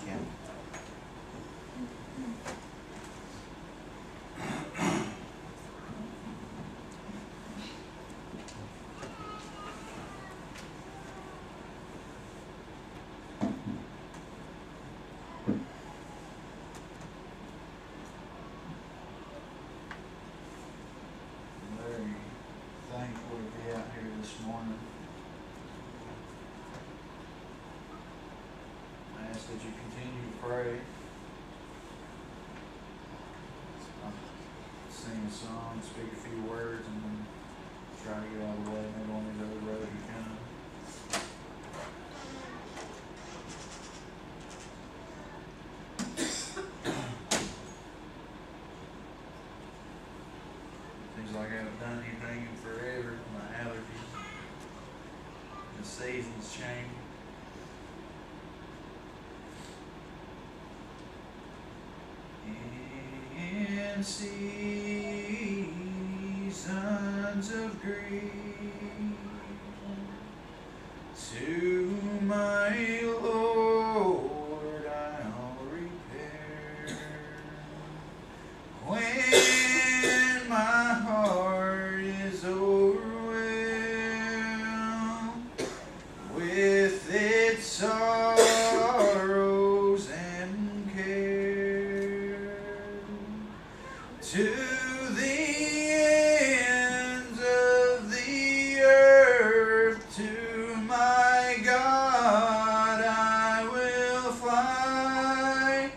Yeah. Very thankful to be out here this morning. I ask that you continue to pray. I'll sing a song, speak a few words, and then try to get out of the way. Maybe on these other roads you come. Seems like I haven't done anything in forever. My allergies. The seasons change. In seasons of grief, to my Lord I'll repair. When my heart is overwhelmed with its sorrows and care, to the ends of the earth, to my God I will fly.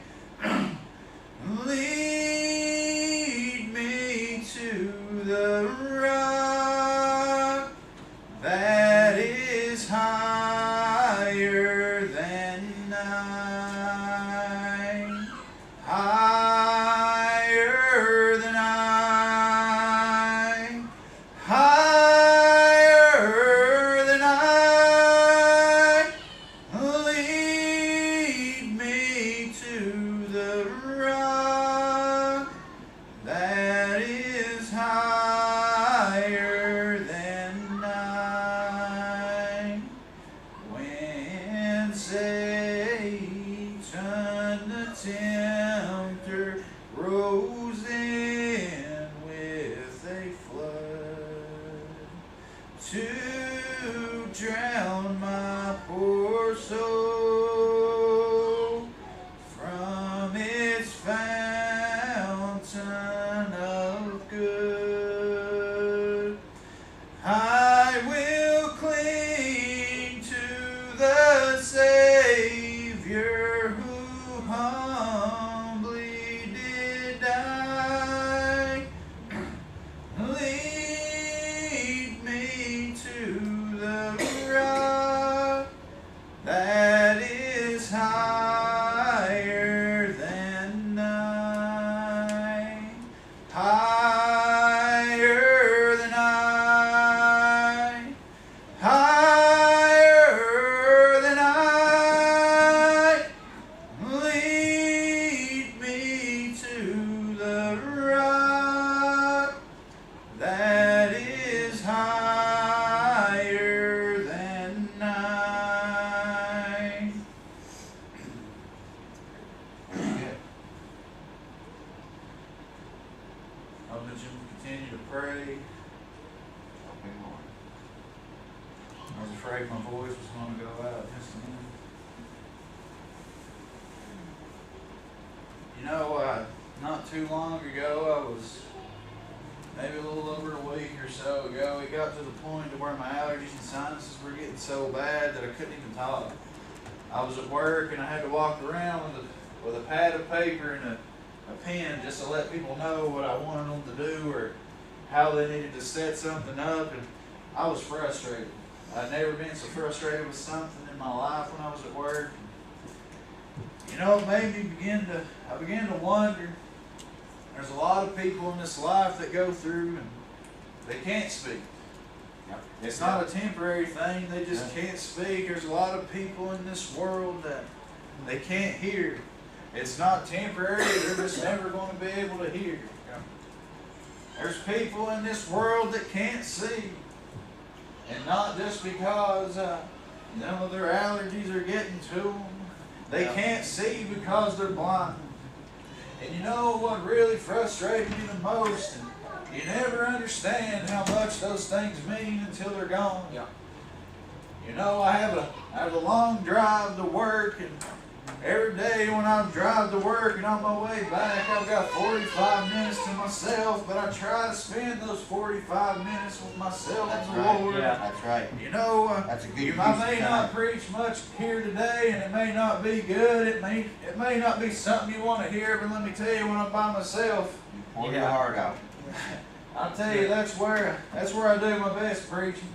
Lead me to the rock that is higher than I, higher than I, higher than I. Lead me to the rock that is higher than I. When Satan the tempter rose in with a flood to drown my poor soul from its fountain of good, I will cling to the Savior who humbly did die. Lead me to the rock that is higher than I, higher than I, higher than I. Lead me to the rock that is higher than I. I'll let you continue to pray. Okay, Lord. I was afraid my voice was going to go out just a minute. You know, not too long ago, I was maybe a little over a week or so ago, it got to the point to where my allergies and sinuses were getting so bad that I couldn't even talk. I was at work and I had to walk around with a pad of paper and a pen just to let people know what I wanted them to do or how they needed to set something up, and I was frustrated. I'd never been so frustrated with something in my life when I was at work. You know, it made me I began to wonder, there's a lot of people in this life that go through and they can't speak. Yep. It's not a temporary thing, they just can't speak. There's a lot of people in this world that they can't hear. It's not temporary, they're just never going to be able to hear. There's people in this world that can't see. And not just because their allergies are getting to them. They can't see because they're blind. And you know what really frustrated me the most? You never understand how much those things mean until they're gone. Yeah. You know, I have a long drive to work, and every day when I drive to work and on my way back, I've got 45 minutes to myself, but I try to spend those 45 minutes with myself and the Lord. Yeah. That's right. You know, That's a good I use may of not time. preach much here today, and it may not be good. It may not be something you want to hear, but let me tell you, when I'm by myself, You pour your heart out. I'll tell you, that's where I do my best preaching.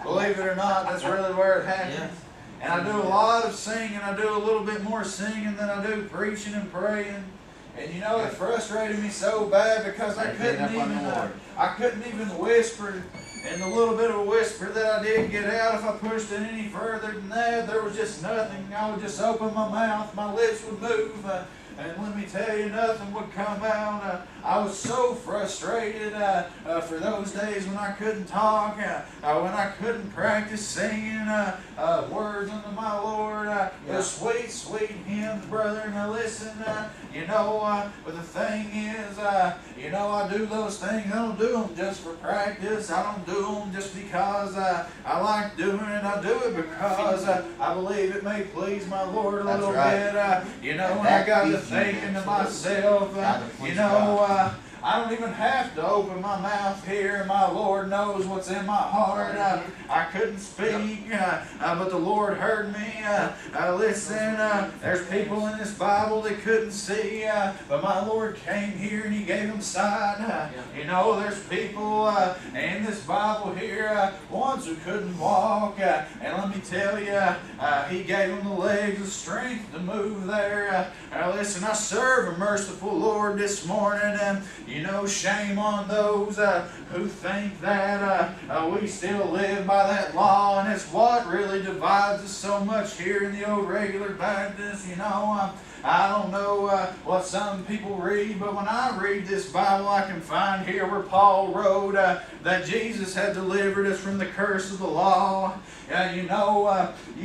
Believe it or not, that's really where it happens. Yeah. And I do a lot of singing. I do a little bit more singing than I do preaching and praying. And you know, it frustrated me so bad because I couldn't even whisper. And the little bit of a whisper that I did get out, if I pushed it any further than that, there was just nothing. I would just open my mouth, my lips would move, and let me tell you, nothing would come out. I was so frustrated for those days when I couldn't talk, when I couldn't practice singing words unto my Lord. The sweet, sweet hymns, brother. Now listen, but the thing is, I do those things. I don't do them just for practice. I don't do them just because I like doing it. I do it because I believe it may please my Lord a little bit. And I got to thinking to myself, I don't even have to open my mouth here. My Lord knows what's in my heart. I couldn't speak, but the Lord heard me. Listen, there's people in this Bible that couldn't see, but my Lord came here and He gave them sight. There's people in this Bible here, ones who couldn't walk, and let me tell you, He gave them the legs, the strength to move there. Listen, I serve a merciful Lord this morning, and shame on those who think that we still live by that law, and it's what really divides us so much here in the old regular Baptist. I don't know what some people read, but when I read this Bible, I can find here where Paul wrote that Jesus had delivered us from the curse of the law. You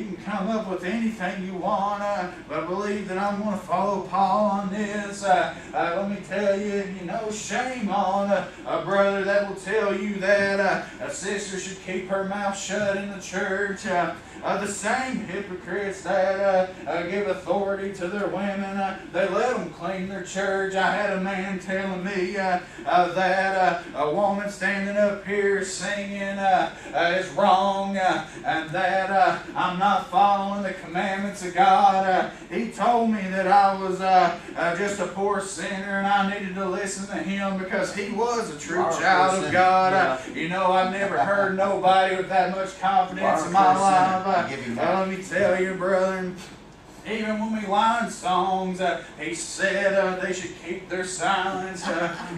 can come up with anything you want, but I believe that I'm going to follow Paul on this. Let me tell you, shame on a brother that will tell you that a sister should keep her mouth shut in the church. The same hypocrites that give authority to their women, they let them clean their church. I had a man telling me that a woman standing up here singing is wrong, and that I'm not following the commandments of God. He told me that I was just a poor sinner and I needed to listen to him because he was a true child of God. I've never heard nobody with that much confidence in my life. Let me tell you, brother, even when we line songs, he said they should keep their silence.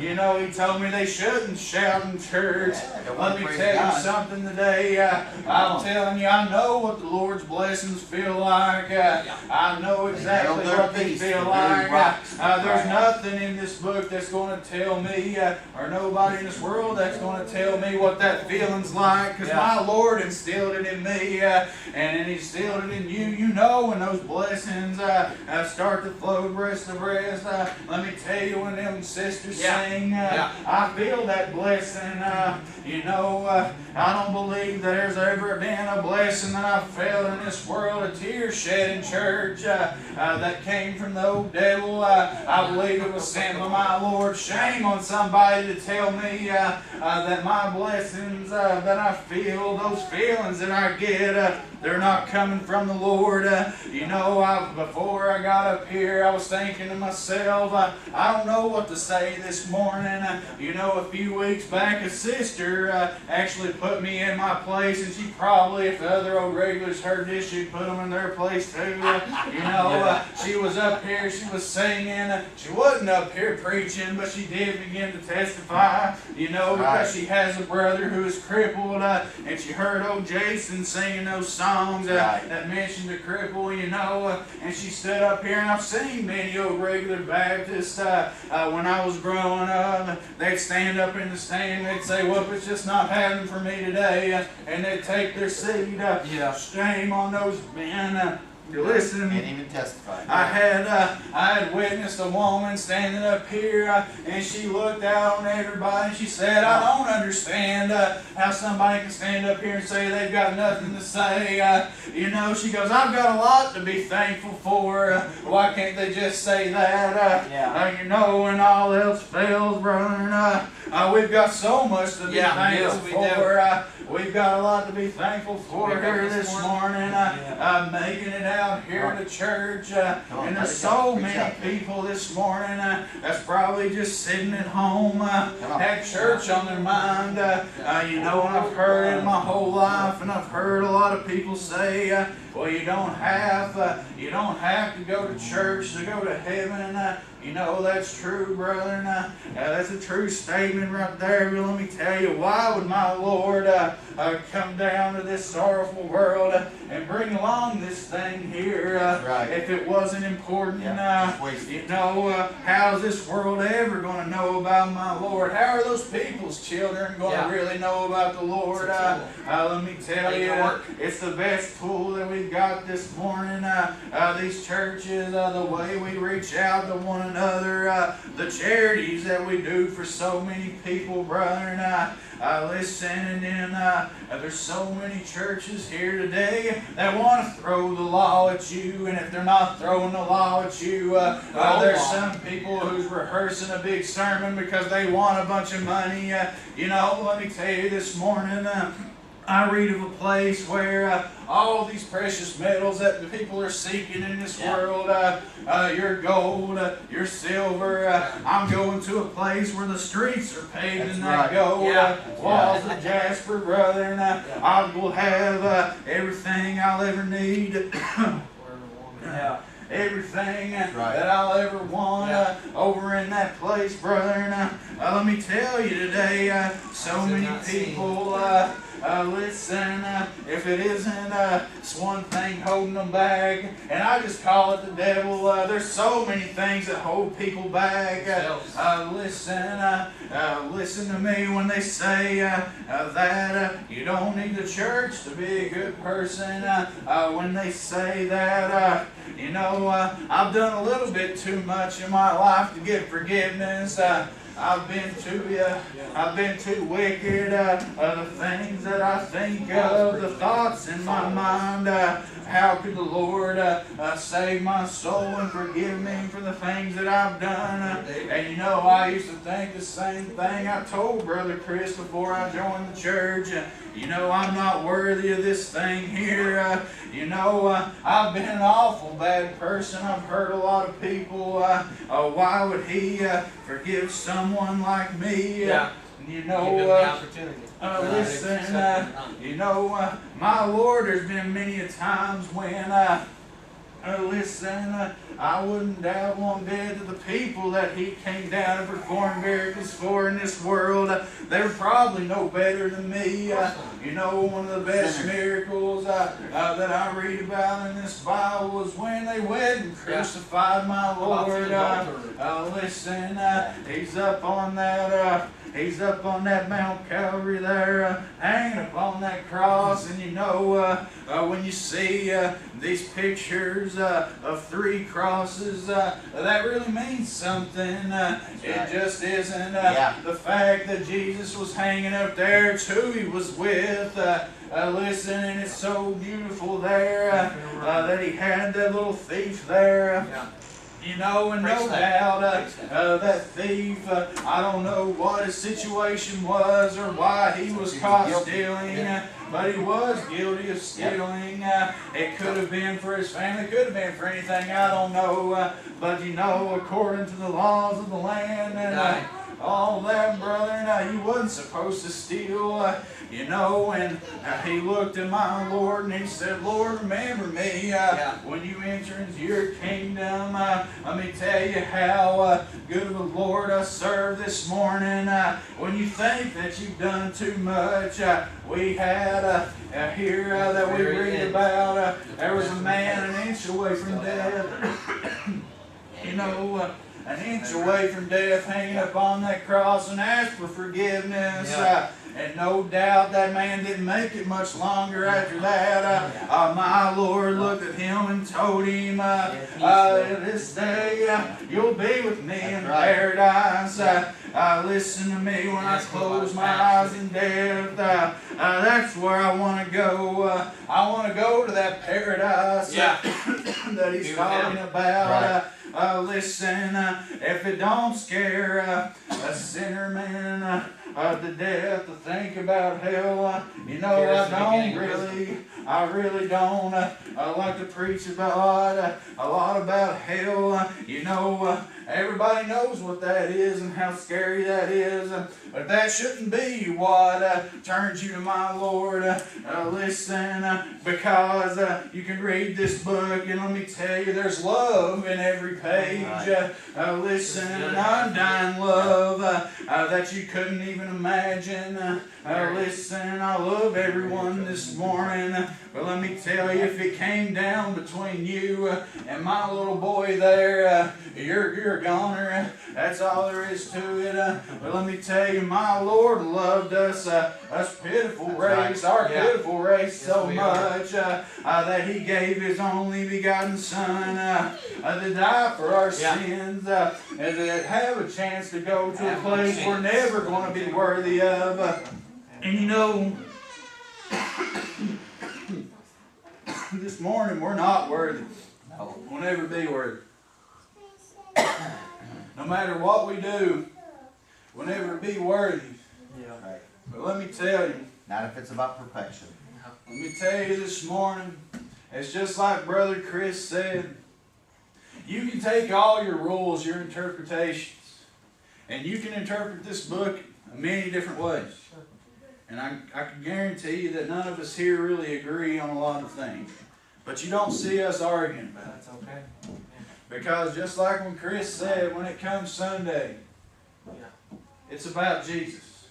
He told me they shouldn't shout in church. Let me tell you something today. I'm telling you, I know what the Lord's blessings feel like. I know exactly what they feel like. There's nothing in this book that's going to tell me, or nobody in this world that's going to tell me what that feeling's like, because my Lord instilled it in me, and He instilled it in you. When those blessings start to flow breast to breast. Let me tell you, when them sisters sing, I feel that blessing. I don't believe that there's ever been a blessing that I've felt in this world, a tear shed in church that came from the old devil. I believe it was sent by my Lord. Shame on somebody to tell me that my blessings that I feel, those feelings that I get, they're not coming from the Lord. Before I got up here, I was thinking to myself, I don't know what to say this morning. A few weeks back, a sister actually put me in my place, and she probably, if the other old regulars heard this, she'd put them in their place too. She was up here, she was singing. She wasn't up here preaching, but she did begin to testify, because she has a brother who is crippled, and she heard old Jason singing those songs that mentioned the cripple, and she stood up here, and I've seen many old regular Baptists when I was growing up. They'd stand up in the stand, they'd say, well, it's just not happening for me today, and they'd take their seat. Shame on those men You're listening. Can't even testify. I had witnessed a woman standing up here, and she looked out on everybody, and she said, I don't understand how somebody can stand up here and say they've got nothing to say. You know, she goes, I've got a lot to be thankful for. Why can't they just say that? You know, when all else fails, brother, we've got so much to be thankful for. We've got a lot to be thankful for here this morning. Making it out here to church. And there's so many people this morning that's probably just sitting at home, had church on their mind. You know, and I've heard it my whole life, and I've heard a lot of people say, well, you don't have to go to church to go to heaven. You know, that's true, brother. That's a true statement right there. But let me tell you, why would my Lord come down to this sorrowful world and bring along this thing here if it wasn't important? You know, how's this world ever going to know about my Lord? How are those people's children going to really know about the Lord? Let me tell you, it's the best tool that we've got this morning. These churches, the way we reach out to one another, the charities that we do for so many people, brother, and listen, and then there's so many churches here today that want to throw the law at you, and if they're not throwing the law at you, there's some people who's rehearsing a big sermon because they want a bunch of money. You know, let me tell you this morning, I read of a place where all these precious metals that the people are seeking in this world, your gold, your silver, I'm going to a place where the streets are paved in that gold, walls of jasper, brother, and I will have everything I'll ever need. Everything that I'll ever want over in that place, brother. And let me tell you today, so many people, listen, if it isn't it's one thing holding them back, and I just call it the devil. There's so many things that hold people back. Listen to me when they say that you don't need the church to be a good person. When they say that, you know, I've done a little bit too much in my life to get forgiveness. I've been too wicked. The things that I think of, the thoughts in my mind. How could the Lord save my soul and forgive me for the things that I've done? And you know, I used to think the same thing. I told Brother Chris before I joined the church, you know, I'm not worthy of this thing here. You know, I've been an awful bad person. I've hurt a lot of people. Why would He forgive someone like me? You know, listen, you know, my Lord, there's been many a times when, listen, I wouldn't doubt one bit that the people that He came down and performed miracles for in this world, they're probably no better than me. You know, one of the best miracles that I read about in this Bible was when they went and crucified my Lord. Listen, He's up on that. He's up on that Mount Calvary there, hanging upon that cross. And you know, when you see these pictures of 3 crosses, that really means something. It just isn't the fact that Jesus was hanging up there. It's who He was with. Listen, and it's so beautiful there that He had that little thief there. You know, and no doubt that thief, I don't know what his situation was or why he was caught stealing, but he was guilty of stealing. It could have been for his family, it could have been for anything, I don't know. But you know, according to the laws of the land and all that, brother, he wasn't supposed to steal. You know, and he looked at my Lord and he said, Lord, remember me when you enter into your kingdom. Let me tell you how good of a Lord I serve this morning. When you think that you've done too much, we had here that we read about, there was a man an inch away from death. You know, an inch away from death, hanging up on that cross and asked for forgiveness. And no doubt that man didn't make it much longer after that. My Lord looked at him and told him, this day you'll be with me in paradise. Listen to me when I close my eyes in death. That's where I want to go. I want to go to that paradise that he's talking about. Listen, if it don't scare a sinner man to death to think about hell, you know, I really don't like to preach about a lot about hell. You know, everybody knows what that is and how scary that is, but that shouldn't be what turns you to my Lord. Listen, because you can read this book and let me tell you, there's love in every page. Listen, undying love that you couldn't even imagine. Listen, I love everyone this morning, but let me tell you, if it came down between you and my little boy there, you're a goner. That's all there is to it. But let me tell you, my Lord loved us pitiful race, our pitiful race, so much that He gave His only begotten Son to die for our sins, and to have a chance to go to a place we're never going to be worthy of. And you know, this morning we're not worthy. We'll never be worthy. No matter what we do, we'll never be worthy. But let me tell you, not if it's about perfection. Let me tell you this morning, it's just like Brother Chris said. You can take all your rules, your interpretations, and you can interpret this book many different ways. And I can guarantee you that none of us here really agree on a lot of things. But you don't see us arguing about it. That's okay. Because just like when Chris said, when it comes Sunday, it's about Jesus.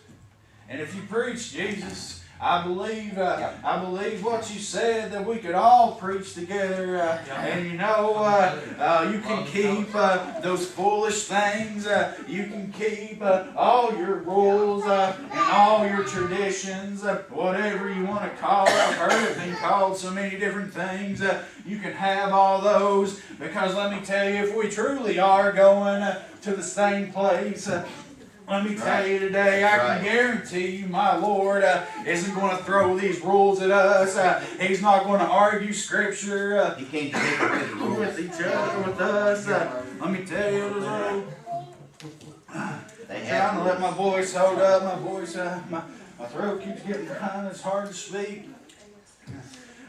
And if you preach Jesus, I believe what you said, that we could all preach together. And you know, you can keep those foolish things. You can keep all your rules and all your traditions, whatever you want to call it. I've heard it being called so many different things. You can have all those, because let me tell you, if we truly are going to the same place, let me tell you today, I can guarantee you my Lord isn't going to throw these rules at us. He's not going to argue Scripture He can't take away the rules with each other, with us. Let me tell you, I'm trying to let my voice hold up. My voice, my throat keeps getting dry. It's hard to speak.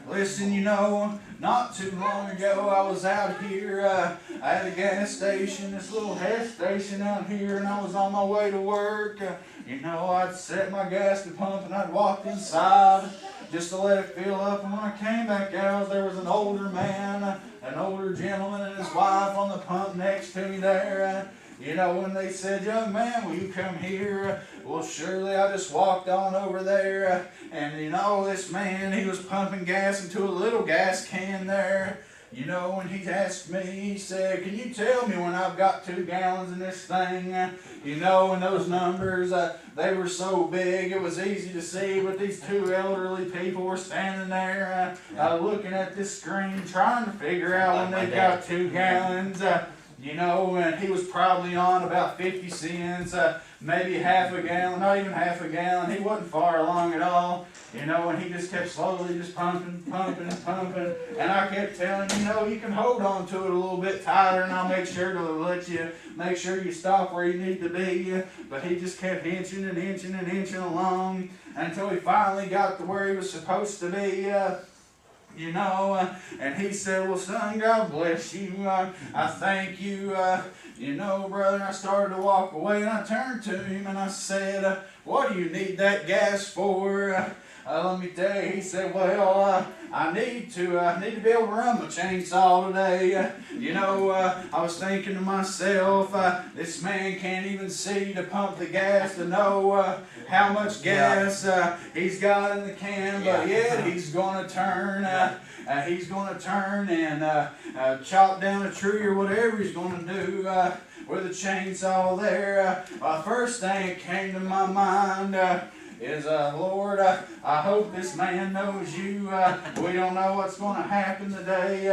Listen, you know, not too long ago I was out here at a gas station, this little head station out here, and I was on my way to work. You know, I'd set my gas to pump and I'd walk inside just to let it fill up. And when I came back out, there was an older man, an older gentleman and his wife on the pump next to me there. You know, when they said, "Young man, will you come here?" Well, surely I just walked on over there. And you know, this man, he was pumping gas into a little gas can there. You know, and he asked me, he said, "Can you tell me when I've got 2 gallons in this thing?" You know, and those numbers, they were so big, it was easy to see. But these 2 elderly people were standing there looking at this screen, trying to figure out when they got 2 gallons. You know, and he was probably on about 50 cents, maybe half a gallon, not even half a gallon. He wasn't far along at all. You know, and he just kept slowly just pumping. And I kept telling him, you know, you can hold on to it a little bit tighter and I'll make sure to let you, make sure you stop where you need to be. But he just kept inching along until he finally got to where he was supposed to be. You know, and he said, "Well, son, God bless you. I thank you. You know, brother," I started to walk away, and I turned to him and I said, "What do you need that gas for?" Let me tell you, he said, "Well, I need to be able to run my chainsaw today." You know, I was thinking to myself, this man can't even see to pump the gas to know how much gas he's got in the can, but yet he's going to turn. He's going to turn and chop down a tree or whatever he's going to do with a chainsaw there. First thing that came to my mind, is, Lord, I hope this man knows you. We don't know what's going to happen today.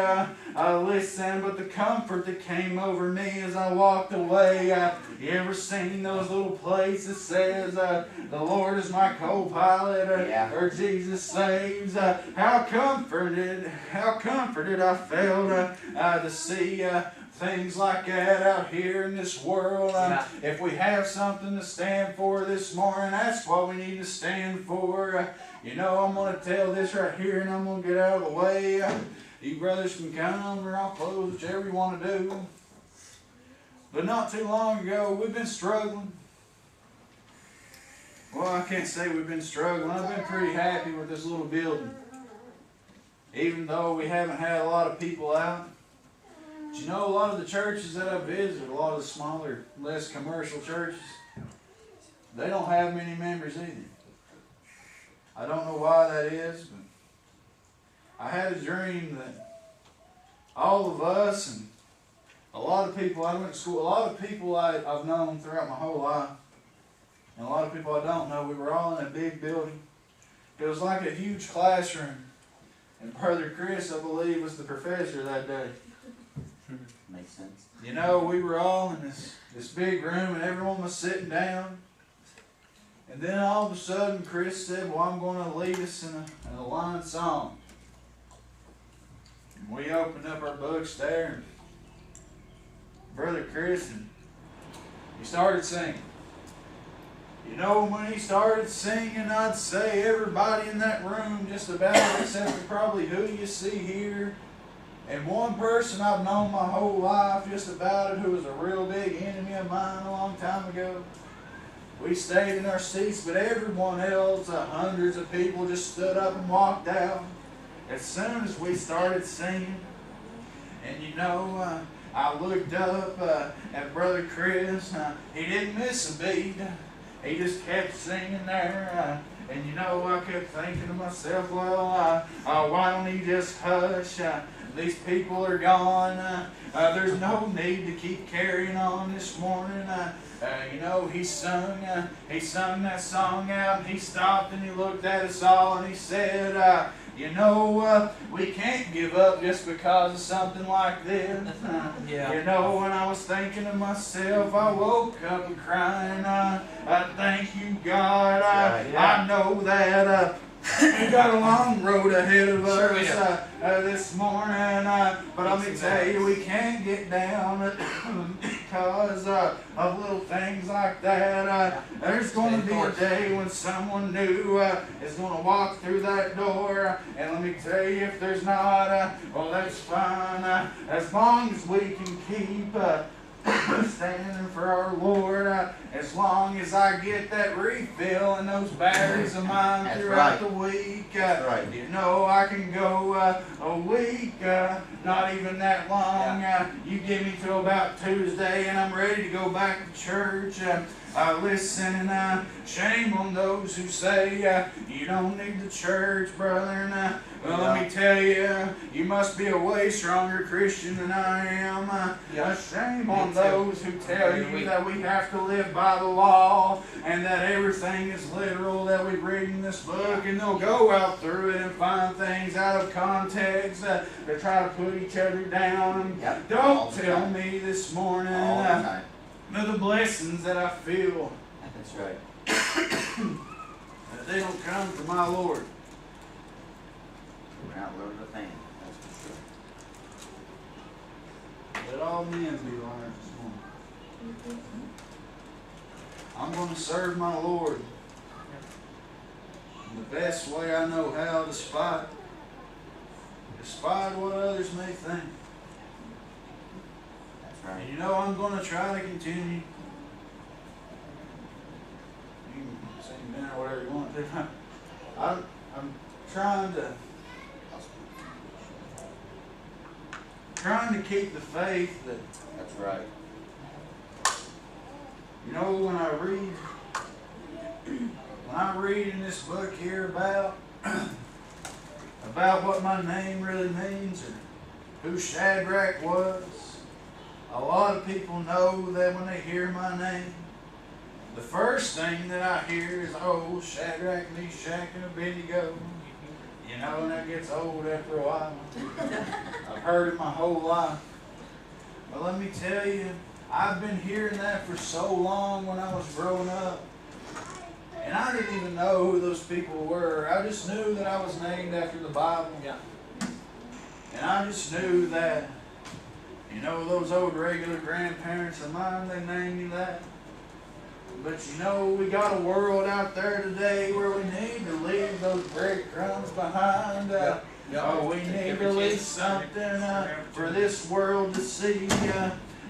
Listen, but the comfort that came over me as I walked away. You ever seen those little plates that says, the Lord is my co-pilot, or Jesus saves? How comforted I felt to see things like that out here in this world. If we have something to stand for this morning, that's what we need to stand for. You know, I'm going to tell this right here, and I'm going to get out of the way. You brothers can come, or I'll close, whichever you want to do. But not too long ago, we've been struggling. Well, I can't say we've been struggling. I've been pretty happy with this little building. Even though we haven't had a lot of people out. But you know, a lot of the churches that I visited, a lot of the smaller, less commercial churches, they don't have many members either. I don't know why that is, but I had a dream that all of us and a lot of people I went to school, a lot of people I've known throughout my whole life, and a lot of people I don't know, we were all in a big building. It was like a huge classroom. And Brother Chris, I believe, was the professor that day. Makes sense. You know, we were all in this big room and everyone was sitting down. And then all of a sudden Chris said, well, I'm going to lead us in a line song. And we opened up our books there, and Brother Chris, and he started singing. You know, when he started singing, I'd say everybody in that room, just about, except for probably who you see here, and one person I've known my whole life, just about it, who was a real big enemy of mine a long time ago. We stayed in our seats, but everyone else, hundreds of people, just stood up and walked out as soon as we started singing. And you know, I looked up at Brother Chris. He didn't miss a beat. He just kept singing there. And you know, I kept thinking to myself, well, why don't he just hush? These people are gone. There's no need to keep carrying on this morning. You know, he sung that song out, and he stopped and he looked at us all and he said, you know, we can't give up just because of something like this. You know, when I was thinking to myself, I woke up and crying, I thank you, God. I know that we got a long road ahead of us this morning, but let me tell you, we can't get down because of little things like that. There's going to be a day when someone new is going to walk through that door, and let me tell you, if there's not, well, that's fine, as long as we can keep standing for our Lord, as long as I get that refill in those batteries of mine throughout the week. You know, I can go a week, not even that long. You give me till about Tuesday and I'm ready to go back to church. Listen, shame on those who say you don't need the church, brother. Well, let me tell you, you must be a way stronger Christian than I am. Shame on those who tell you that we have to live by the law and that everything is literal that we read in this book, and they'll go out through it and find things out of context to try to put each other down. Don't tell me this morning the blessings that I feel. That's right. That they don't come from my Lord. We're not loaded with pain. That's for sure. Let all men be learned this morning. I'm going to serve my Lord in the best way I know how, despite what others may think. That's right. And you know, I'm going to try to continue. You can say amen or whatever you want to. I'm trying to keep the faith that. That's right. You know, when I read in this book here about what my name really means or who Shadrach was, a lot of people know that when they hear my name, the first thing that I hear is, oh, Shadrach, Meshach, and Abednego. You know, and that gets old after a while. I've heard it my whole life. But let me tell you, I've been hearing that for so long when I was growing up. And I didn't even know who those people were. I just knew that I was named after the Bible. Yeah. And I just knew that, you know, those old regular grandparents of mine, they named me that. But you know, we got a world out there today where we need to leave those breadcrumbs behind. Oh, we need to leave something for this world to see.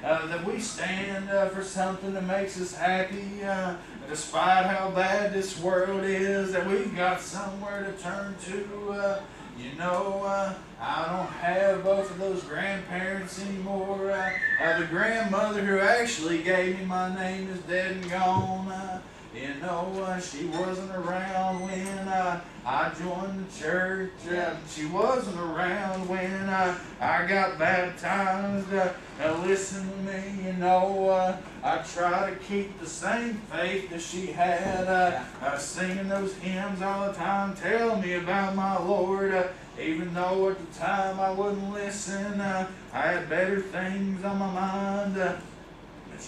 That we stand for something that makes us happy. Despite how bad this world is, that we've got somewhere to turn to. You know, I don't have both of those grandparents anymore. The grandmother who actually gave me my name is dead and gone. You know, she wasn't around when I joined the church. She wasn't around when I got baptized. Listen to me, you know, I try to keep the same faith that she had. Singing those hymns all the time, tell me about my Lord. Even though at the time I wouldn't listen, I had better things on my mind. But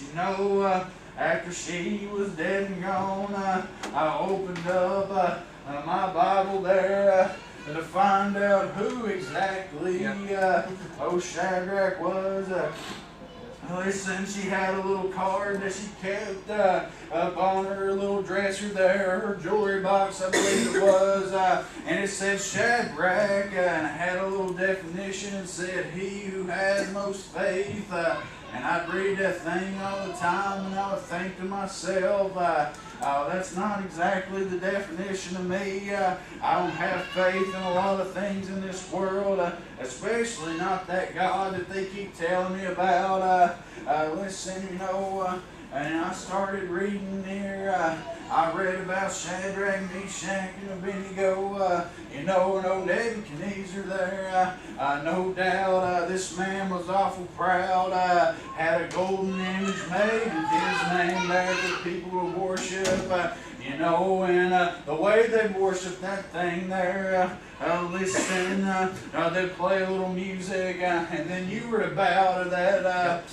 you know, after she was dead and gone, I opened up my Bible there to find out who exactly Shadrach was. Listen, she had a little card that she kept up on her little dresser there, her jewelry box, I believe it was, and it said Shadrach, and it had a little definition and said, he who has most faith. And I'd read that thing all the time, and I would think to myself, oh, that's not exactly the definition of me. I don't have faith in a lot of things in this world, especially not that God that they keep telling me about. Listen, you know, and I started reading here. I read about Shadrach, Meshach, and Abednego. You know, and old Nebuchadnezzar there. No doubt this man was awful proud. Had a golden image made in his name there for people to worship. You know, and the way they worship that thing there, listen, they'd play a little music, and then you were about that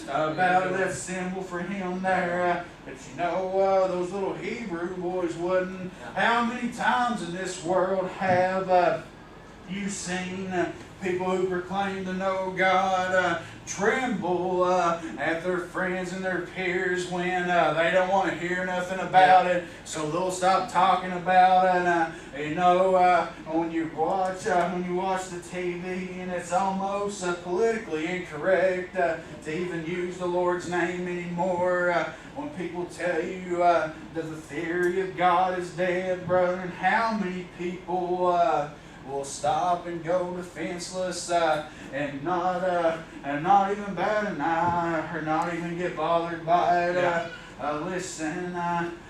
symbol for him there. But you know, those little Hebrew boys wouldn't. How many times in this world have you seen people who proclaim to know God tremble at their friends and their peers when they don't want to hear nothing about it, so they'll stop talking about it. You know, when you watch the TV, and it's almost politically incorrect to even use the Lord's name anymore. When people tell you that the theory of God is dead, brother, and how many people will stop and go defenseless and not even bat an eye or not even get bothered by it. Listen,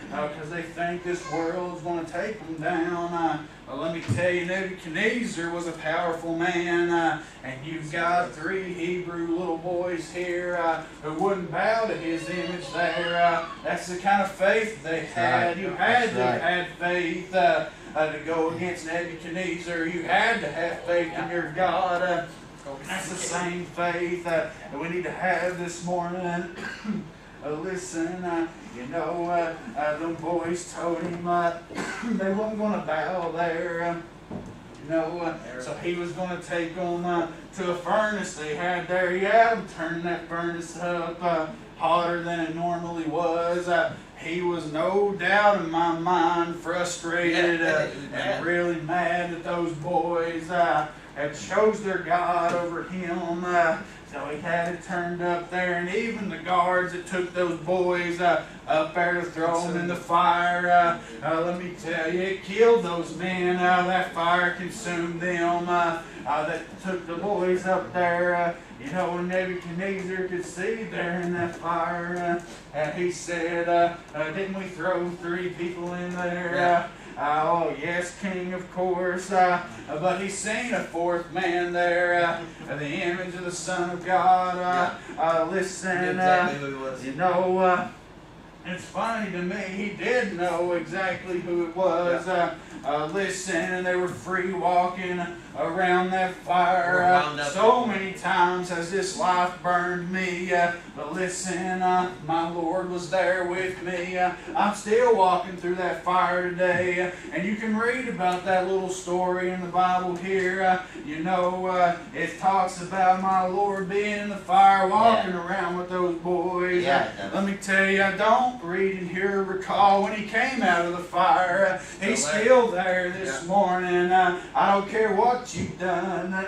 because they think this world's going to take them down. Let me tell you, Nebuchadnezzar was a powerful man, and you've got 3 Hebrew little boys here who wouldn't bow to his image there. That's the kind of faith they had. You had to have had faith to go against Nebuchadnezzar. You had to have faith in your God. That's the same faith that we need to have this morning. Listen, you know, them boys told him they weren't going to bow there. You know, so he was going to take them to a furnace they had there. He had them turn that furnace up hotter than it normally was. He was no doubt in my mind frustrated and really mad that those boys had chose their God over him. So he had it turned up there, and even the guards that took those boys up there to throw them in the fire, let me tell you, it killed those men. That fire consumed them. That took the boys up there. You know, when Nebuchadnezzar could see there in that fire, he said, didn't we throw 3 people in there? Oh, yes, King, of course. But he's seen a 4th man there, the image of the Son of God. Listen, you know, It's funny to me, he did know exactly who it was. Listen, they were free walking around that fire. So many times has this life burned me. But listen, my Lord was there with me. I'm still walking through that fire today. And you can read about that little story in the Bible here. You know, it talks about my Lord being in the fire, walking around with those boys. Let me tell you, I don't read and hear or recall when he came out of the fire. He's still there this morning. I don't care what you've done.